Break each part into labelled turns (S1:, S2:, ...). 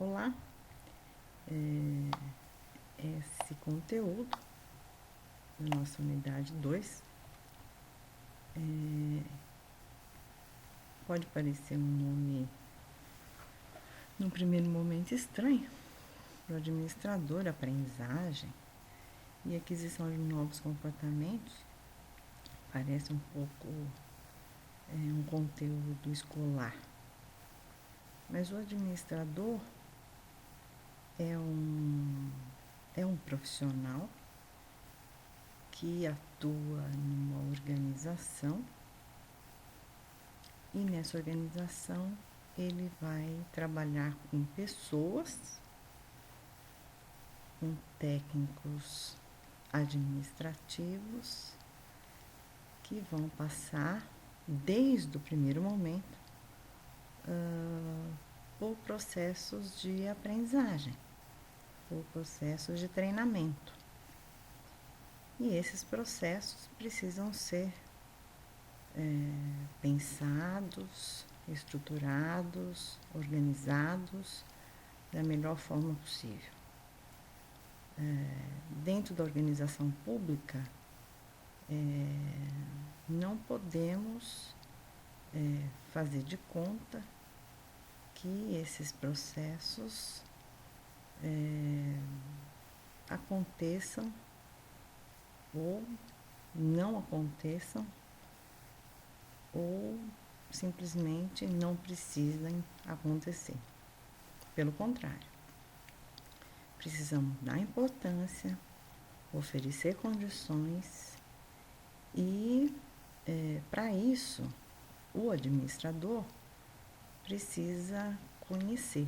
S1: escolar, esse conteúdo da nossa unidade 2. Pode parecer um nome, no primeiro momento, estranho para o administrador, aprendizagem e aquisição de novos comportamentos. Parece um pouco um conteúdo escolar. Mas o administrador é um profissional que atua numa organização e nessa organização ele vai trabalhar com pessoas, com técnicos administrativos que vão passar desde o primeiro momento por processos de aprendizagem, por processos de treinamento. E esses processos precisam ser pensados, estruturados, organizados da melhor forma possível. Dentro da organização pública, não podemos fazer de conta que esses processos aconteçam ou não aconteçam ou simplesmente não precisem acontecer. Pelo contrário, precisamos dar importância, oferecer condições e, para isso, o administrador precisa conhecer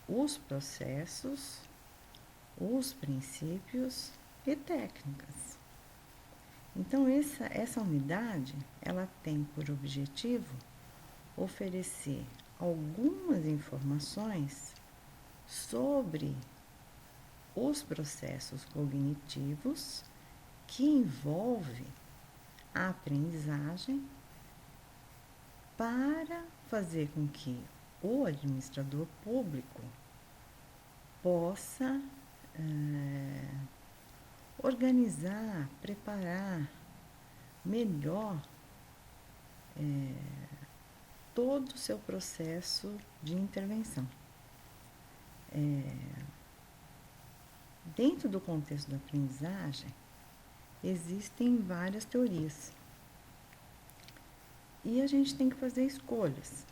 S1: os processos, os princípios e técnicas. Então, essa unidade, ela tem por objetivo oferecer algumas informações sobre os processos cognitivos que envolvem a aprendizagem para fazer com que o administrador público possa organizar, preparar melhor todo o seu processo de intervenção. Dentro do contexto da aprendizagem, existem várias teorias. E a gente tem que fazer escolhas.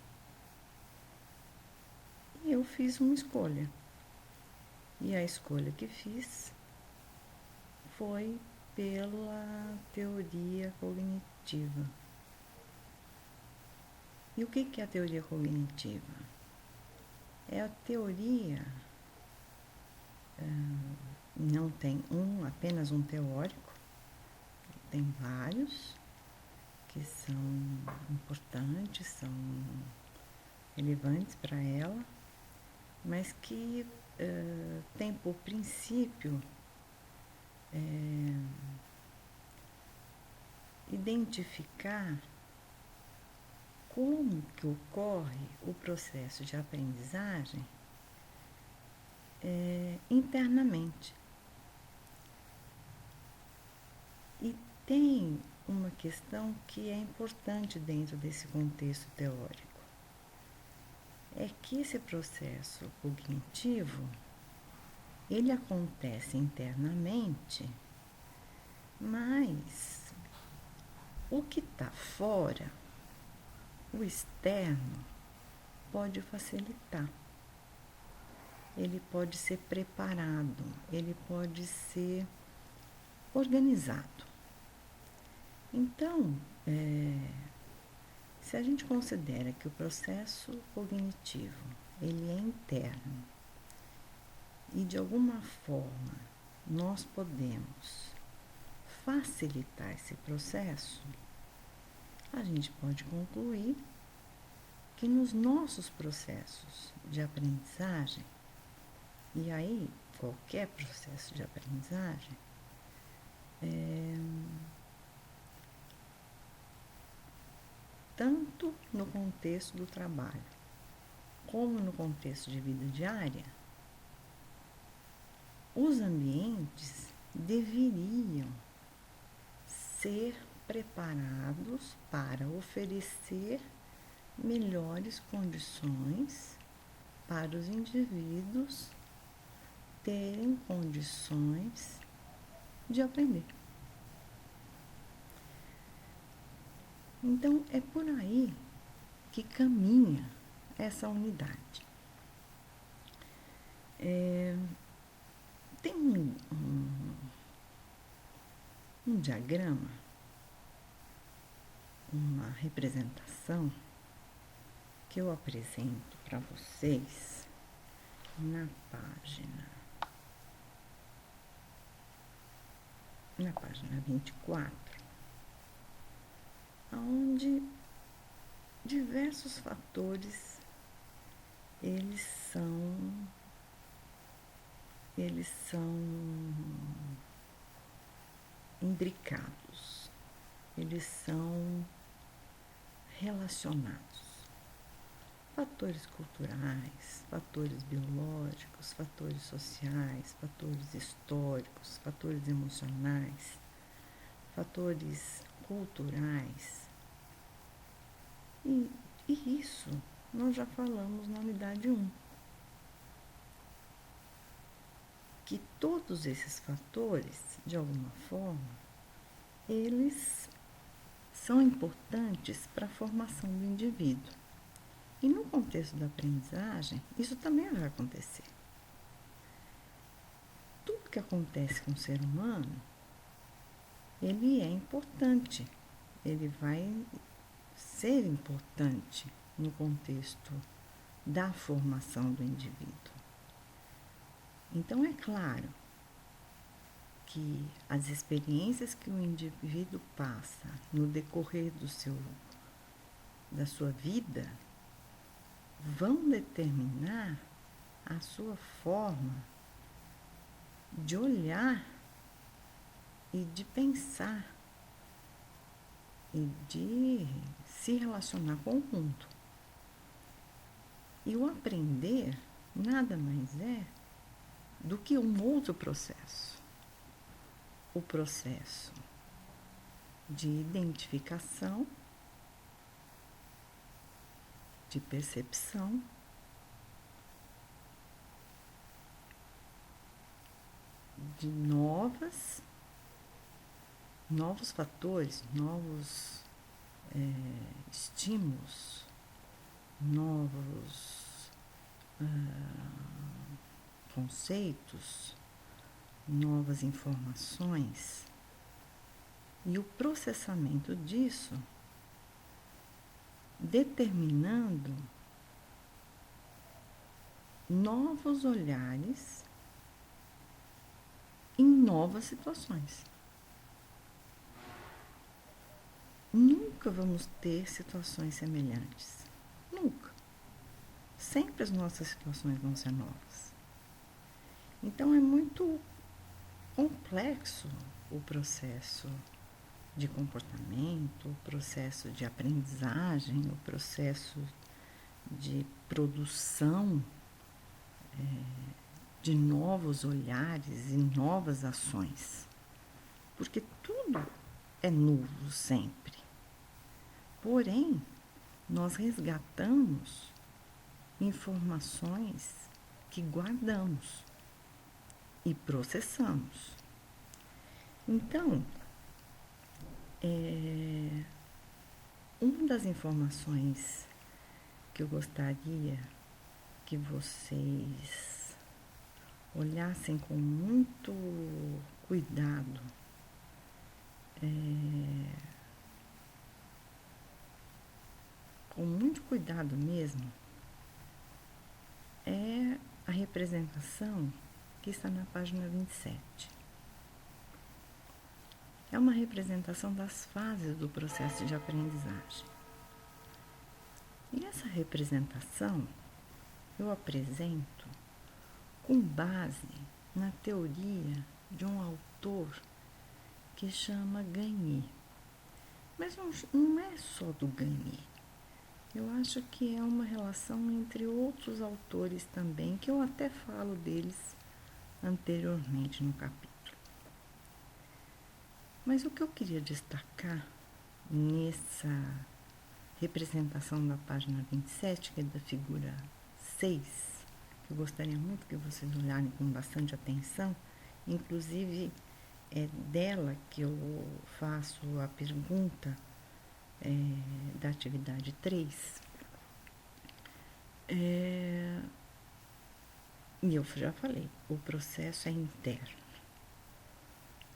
S1: E eu fiz uma escolha. E a escolha que fiz foi pela teoria cognitiva. E o que é a teoria cognitiva? É a teoria, não tem apenas um teórico, tem vários que são importantes, são relevantes para ela, mas que tem por princípio identificar como que ocorre o processo de aprendizagem internamente. E tem uma questão que é importante dentro desse contexto teórico. É que esse processo cognitivo, ele acontece internamente, mas o que está fora, o externo, pode facilitar. Ele pode ser preparado, ele pode ser organizado. Então, se a gente considera que o processo cognitivo ele é interno e de alguma forma nós podemos facilitar esse processo, a gente pode concluir que nos nossos processos de aprendizagem, e aí qualquer processo de aprendizagem, tanto no contexto do trabalho como no contexto de vida diária, os ambientes deveriam ser preparados para oferecer melhores condições para os indivíduos terem condições de aprender. Então, é por aí que caminha essa unidade. Tem um diagrama, uma representação que eu apresento para vocês na página 24, onde diversos fatores eles são imbricados, eles são relacionados. Fatores culturais, fatores biológicos, fatores sociais, fatores históricos, fatores emocionais, fatores culturais. E isso nós já falamos na unidade 1. Que todos esses fatores, de alguma forma, eles são importantes para a formação do indivíduo. E no contexto da aprendizagem, isso também vai acontecer. Tudo que acontece com o ser humano, ele é importante, ele vai ser importante no contexto da formação do indivíduo. Então, é claro que as experiências que o indivíduo passa no decorrer da sua vida vão determinar a sua forma de olhar e de pensar e de se relacionar com o mundo. E o aprender nada mais é do que um outro processo. O processo de identificação, de percepção, de novos fatores, novos estímulos, novos conceitos, novas informações, e o processamento disso determinando novos olhares em novas situações. Nunca vamos ter situações semelhantes. Nunca. Sempre as nossas situações vão ser novas. Então, é muito complexo o processo de comportamento, o processo de aprendizagem, o processo de produção de novos olhares e novas ações. Porque tudo é novo sempre. Porém, nós resgatamos informações que guardamos e processamos. Então, uma das informações que eu gostaria que vocês olhassem com muito cuidado com muito cuidado mesmo, é a representação que está na página 27. É uma representação das fases do processo de aprendizagem. E essa representação eu apresento com base na teoria de um autor que chama Gagné. Mas não é só do Gagné. Eu acho que é uma relação entre outros autores também, que eu até falo deles anteriormente no capítulo. Mas o que eu queria destacar nessa representação da página 27, que é da figura 6, que eu gostaria muito que vocês olharem com bastante atenção, inclusive é dela que eu faço a pergunta da atividade 3. E eu já falei, o processo é interno,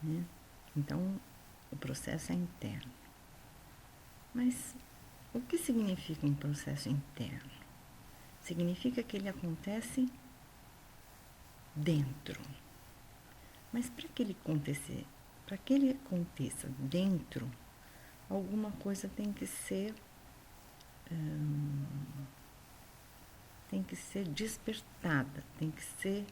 S1: né? Então, o processo é interno. Mas o que significa um processo interno? Significa que ele acontece dentro. Mas para que ele aconteça dentro, alguma coisa tem que ser despertada, tem que ser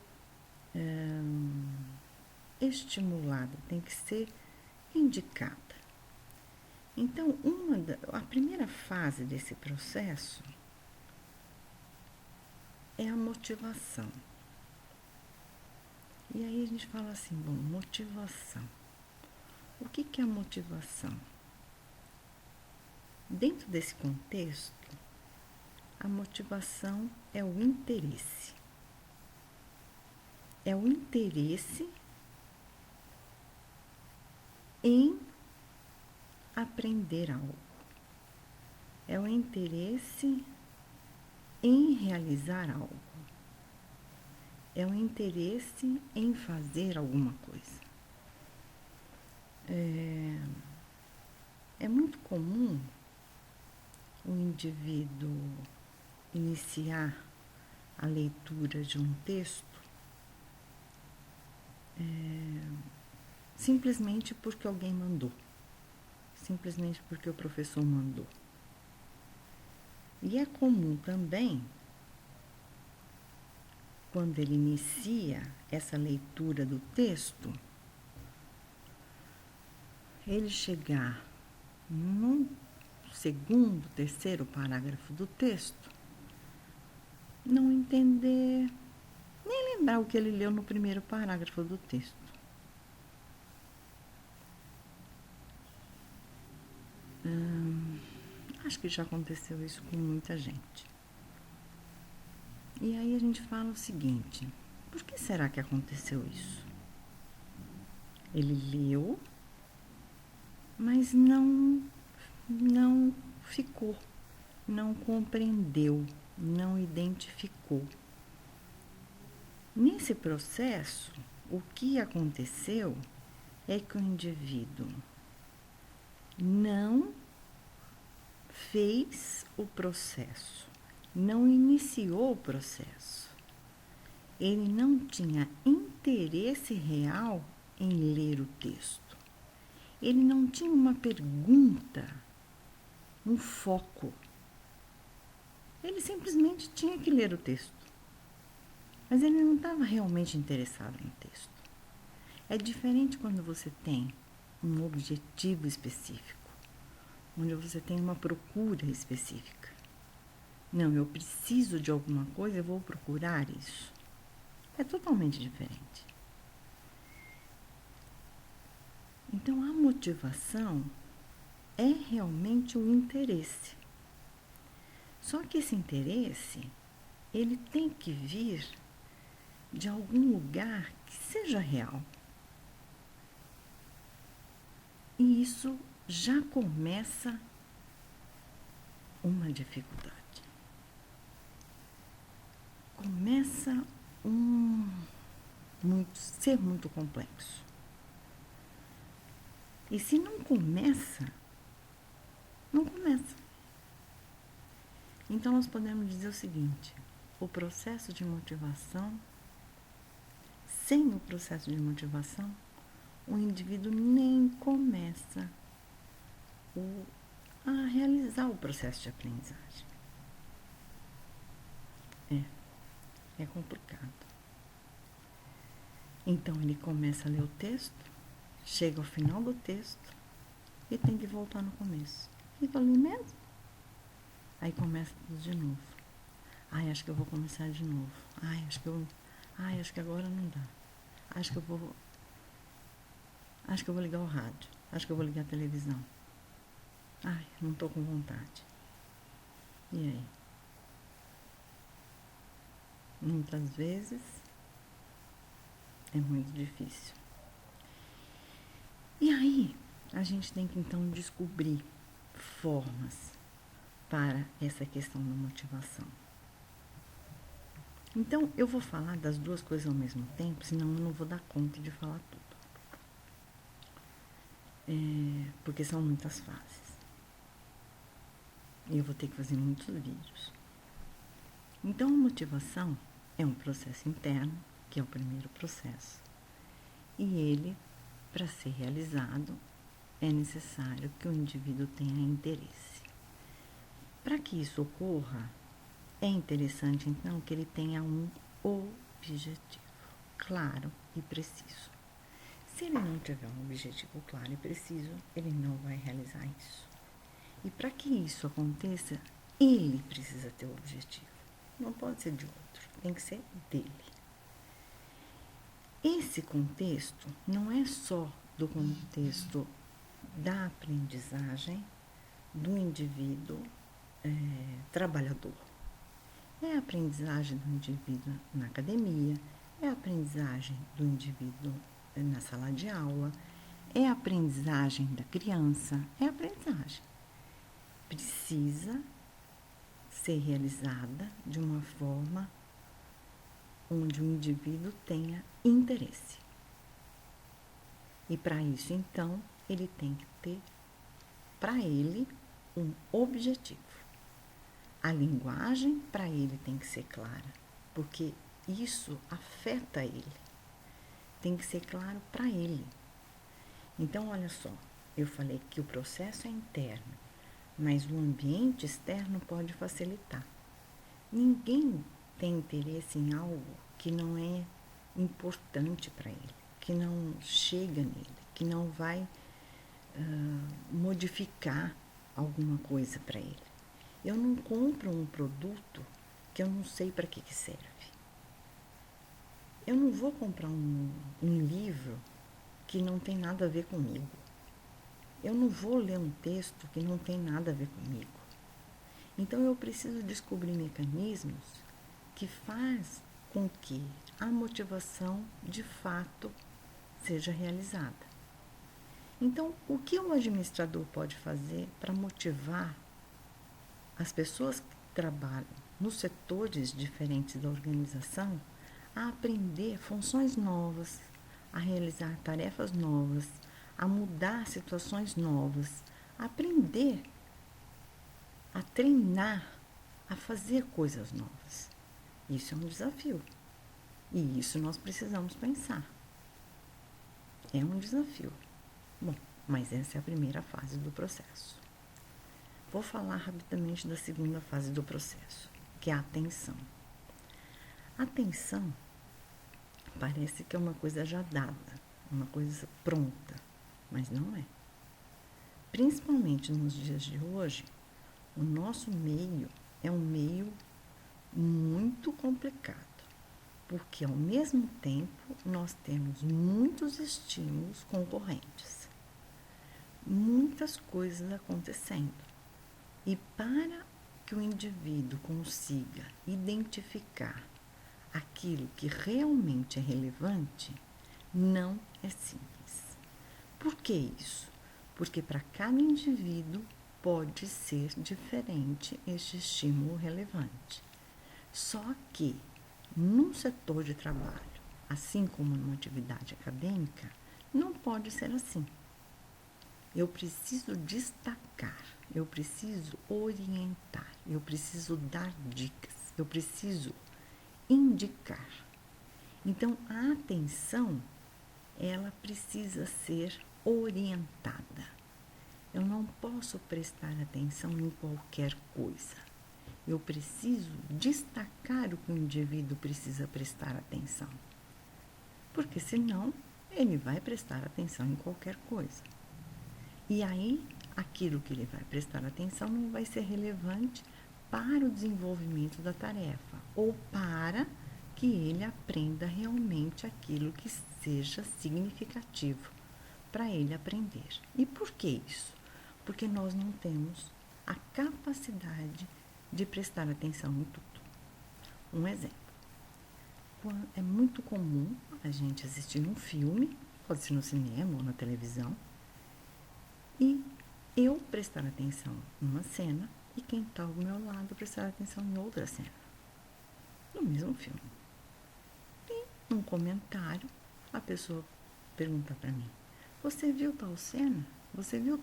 S1: estimulada, tem que ser indicada. Então, a primeira fase desse processo é a motivação. E aí a gente fala assim, bom, motivação. O que é a motivação? Dentro desse contexto, a motivação é o interesse. É o interesse em aprender algo. É o interesse em realizar algo. É o interesse em fazer alguma coisa. É muito comum o indivíduo iniciar a leitura de um texto simplesmente porque alguém mandou, simplesmente porque o professor mandou. E é comum também, quando ele inicia essa leitura do texto, ele chegar no segundo, terceiro parágrafo do texto, não entender, nem lembrar o que ele leu no primeiro parágrafo do texto. Acho que já aconteceu isso com muita gente. E aí a gente fala o seguinte, por que será que aconteceu isso? Ele leu, mas não ficou, não compreendeu, não identificou. Nesse processo, o que aconteceu é que o indivíduo não fez o processo, não iniciou o processo. Ele não tinha interesse real em ler o texto. Ele não tinha uma pergunta, um foco. Ele simplesmente tinha que ler o texto. Mas ele não estava realmente interessado no texto. É diferente quando você tem um objetivo específico, onde você tem uma procura específica. Não, eu preciso de alguma coisa, eu vou procurar isso. É totalmente diferente. Então, a motivação é realmente o interesse. Só que esse interesse, ele tem que vir de algum lugar que seja real. E isso já começa uma dificuldade. Começa ser muito complexo. E se não começa, não começa. Então, nós podemos dizer o seguinte, o processo de motivação, sem o processo de motivação, o indivíduo nem começa a realizar o processo de aprendizagem. É complicado. Então, ele começa a ler o texto, chega ao final do texto e tem que voltar no começo. Fica ali mesmo. Aí começa tudo de novo. Ai, acho que eu vou começar de novo. Ai, acho que agora não dá. Acho que eu vou ligar o rádio. Acho que eu vou ligar a televisão. Ai, não tô com vontade. E aí? Muitas vezes é muito difícil. E aí, a gente tem que então descobrir formas para essa questão da motivação. Então, eu vou falar das duas coisas ao mesmo tempo, senão eu não vou dar conta de falar tudo. Porque são muitas fases. E eu vou ter que fazer muitos vídeos. Então, a motivação é um processo interno, que é o primeiro processo. E ele, para ser realizado, é necessário que o indivíduo tenha interesse. Para que isso ocorra, é interessante, então, que ele tenha um objetivo claro e preciso. Se ele não tiver um objetivo claro e preciso, ele não vai realizar isso. E para que isso aconteça, ele precisa ter o objetivo. Não pode ser de outro, tem que ser dele. Esse contexto não é só do contexto da aprendizagem do indivíduo trabalhador. É a aprendizagem do indivíduo na academia, é a aprendizagem do indivíduo na sala de aula, é a aprendizagem da criança, é a aprendizagem. Precisa ser realizada de uma forma onde o indivíduo tenha interesse. E para isso, então, ele tem que ter, para ele, um objetivo. A linguagem, para ele, tem que ser clara, porque isso afeta ele. Tem que ser claro para ele. Então, olha só, eu falei que o processo é interno, mas o ambiente externo pode facilitar. Ninguém tem interesse em algo que não é importante para ele, que não chega nele, que não vai modificar alguma coisa para ele. Eu não compro um produto que eu não sei para que serve. Eu não vou comprar um livro que não tem nada a ver comigo. Eu não vou ler um texto que não tem nada a ver comigo. Então eu preciso descobrir mecanismos que faz com que a motivação de fato seja realizada. Então, o que o administrador pode fazer para motivar as pessoas que trabalham nos setores diferentes da organização a aprender funções novas, a realizar tarefas novas, a mudar situações novas, a aprender, a treinar, a fazer coisas novas. Isso é um desafio. E isso nós precisamos pensar. É um desafio. Bom, mas essa é a primeira fase do processo. Vou falar rapidamente da segunda fase do processo, que é a atenção. A atenção parece que é uma coisa já dada, uma coisa pronta, mas não é. Principalmente nos dias de hoje, o nosso meio é um meio muito complicado, porque ao mesmo tempo nós temos muitos estímulos concorrentes, muitas coisas acontecendo. E para que o indivíduo consiga identificar aquilo que realmente é relevante, não é simples. Por que isso? Porque para cada indivíduo pode ser diferente este estímulo relevante. Só que, num setor de trabalho, assim como numa atividade acadêmica, não pode ser assim. Eu preciso destacar, eu preciso orientar, eu preciso dar dicas, eu preciso indicar. Então, a atenção, ela precisa ser orientada. Eu não posso prestar atenção em qualquer coisa. Eu preciso destacar o que o indivíduo precisa prestar atenção. Porque senão, ele vai prestar atenção em qualquer coisa. E aí, aquilo que ele vai prestar atenção não vai ser relevante para o desenvolvimento da tarefa ou para que ele aprenda realmente aquilo que seja significativo para ele aprender. E por que isso? Porque nós não temos a capacidade de prestar atenção em tudo. Um exemplo. É muito comum a gente assistir um filme, pode ser no cinema ou na televisão, e eu prestar atenção numa cena e quem está ao meu lado prestar atenção em outra cena, no mesmo filme. E num comentário, a pessoa pergunta para mim: você viu tal cena? Você viu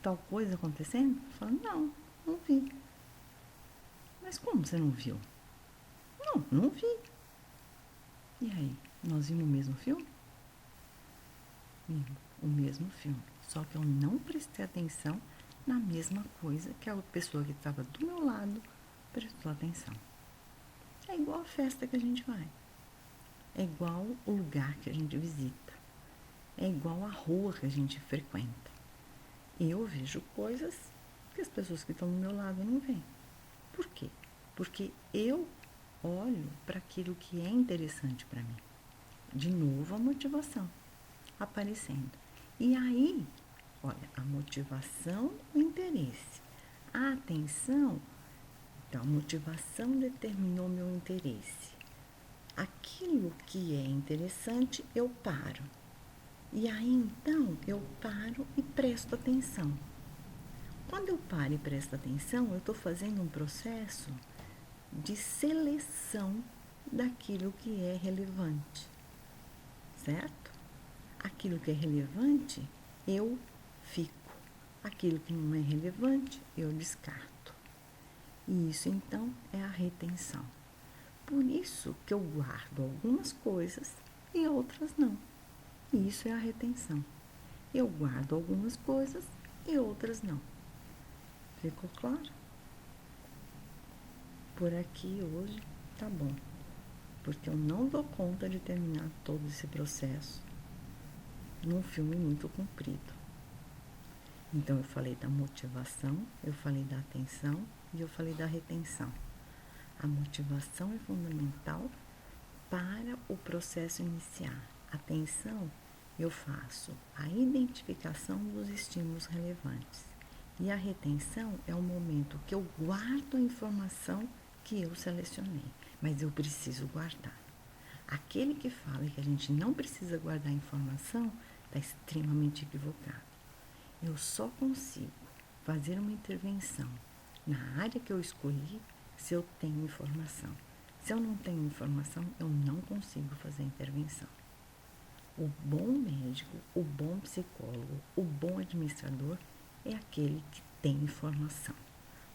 S1: tal coisa acontecendo? Eu falo: não vi. Mas como você não viu? Não vi. E aí, nós vimos o mesmo filme? Vimos o mesmo filme. Só que eu não prestei atenção na mesma coisa que a pessoa que estava do meu lado prestou atenção. É igual a festa que a gente vai. É igual o lugar que a gente visita. É igual a rua que a gente frequenta. Eu vejo coisas que as pessoas que estão do meu lado não veem. Por quê? Porque eu olho para aquilo que é interessante para mim. De novo, a motivação aparecendo. E aí, olha, a motivação, o interesse. A atenção, então, a motivação determinou meu interesse. Aquilo que é interessante, eu paro. E aí, então, eu paro e presto atenção. Quando eu paro e presto atenção, eu estou fazendo um processo de seleção daquilo que é relevante, certo? Aquilo que é relevante, eu fico. Aquilo que não é relevante, eu descarto. E isso, então, é a retenção. Por isso que eu guardo algumas coisas e outras não. E isso é a retenção. Eu guardo algumas coisas e outras não. Ficou claro? Por aqui hoje tá bom, porque eu não dou conta de terminar todo esse processo num filme muito comprido. Então eu falei da motivação, eu falei da atenção e eu falei da retenção. A motivação é fundamental para o processo iniciar. A atenção, eu faço a identificação dos estímulos relevantes. E a retenção é o momento que eu guardo a informação que eu selecionei, mas eu preciso guardar. Aquele que fala que a gente não precisa guardar informação está extremamente equivocado. Eu só consigo fazer uma intervenção na área que eu escolhi se eu tenho informação. Se eu não tenho informação, eu não consigo fazer intervenção. O bom médico, o bom psicólogo, o bom administrador é aquele que tem informação.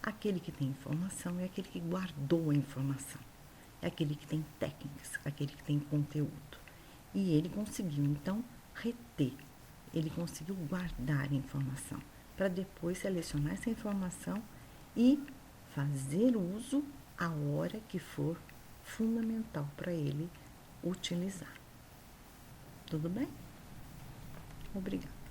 S1: Aquele que tem informação é aquele que guardou a informação. É aquele que tem técnicas, aquele que tem conteúdo. E ele conseguiu, então, reter. Ele conseguiu guardar a informação para depois selecionar essa informação e fazer uso a hora que for fundamental para ele utilizar. Tudo bem? Obrigada.